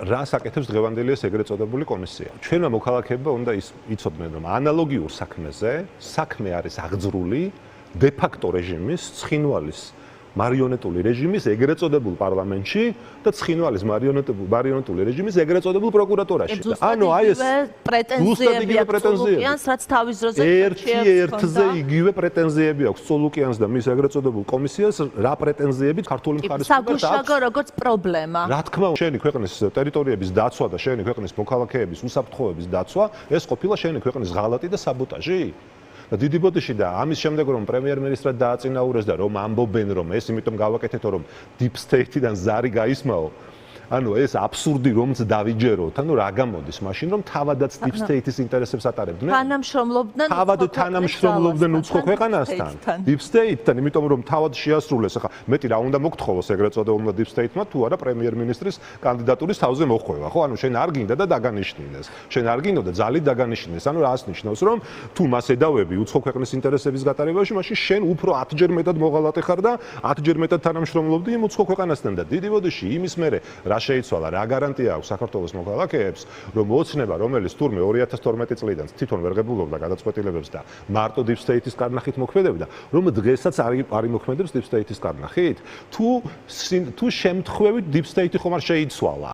რას აკეთებს დღევანდელი ეს ეგრეთ წოდებული კომისია. ჩვენმა მოქალაქეებმა უნდა იცოდნენ, რომ ანალოგიურ საქმეზე საქმე არის აღძრული de facto რეჟიმის, ცხინვალის მარიონეტული რეჟიმის ეგრეთ წოდებულ პარლამენტში და ცხინვალის მარიონეტული რეჟიმის ეგრეთ წოდებულ პროკურატურაში. ანუ აი ეს პრეტენზიები აქვს, რაც თავის დროზე ერთ-ერთზე იგივე პრეტენზიები აქვს წოლუკიანს და მის ეგრეთ წოდებულ კომისიას, რა პრეტენზიებით ქართული მხარის საგუშაგო როგორც პრობლემა. რა თქმა უნდა, შენი ქვეყნის ტერიტორიების დაცვა და შენი ქვეყნის მოქალაქეების უსაფრთხოების დაცვა, ეს ყოფილა შენი ქვეყნის ღალატი და საბოტაჟი. დიდი ბოდიში და ამის შემდეგ რომ პრემიერ-მინისტრად დააწინაურეს და რომ ამბობენ რომ ეს იმიტომ გავაკეთეთო რომ deep state-დან ზარი გაისმაო ანუ ეს აბსურდი რომც დავიჯეროთ ანუ რა გამოდის მაშინ რომ თავადაც deep state-ის ინტერესებს ატარებდნენ თანამშრომლობდნენ უცხო ქვეყანასთან deep state-თან იმიტომ რომ თავად შეასრულეს ახლა მეტი რა უნდა მოგთხოვოს ეგრეთ წოდებულმა deep state-მა თუ არა პრემიერ-მინისტრის კანდიდატურის თავზე მოხვევა ხო ანუ შენ არ გინდა და დაგანიშნინეს შენ არ გინდოდა ძალით დაგანიშნინეს ანუ რას ნიშნავს რომ თუ მას ედავები უცხო ქვეყნის ინტერესების გატარებაში მაშინ შენ უფრო 10-ჯერ მეტად მოღალატე ხარ და 10-ჯერ მეტად თანამშრომლობდი იმ უცხო ქვეყანასთან და დიდი ბოდიში იმის მერე რა შეიცვალა რა გარანტია აქვს საქართველოს მოქალაქეებს რომ ოცნება რომელიც თურმე 2012 წლიდან თვითონ ვერ ღებულობდა გადაწყვეტილებებს და მარტო deep state-ის კარნახით მოქმედებდა რომ დღესაც არ იმოქმედებს deep state-ის კარნახით თუ შემთხვევით deep state-ი ხომ არ შეიცვალა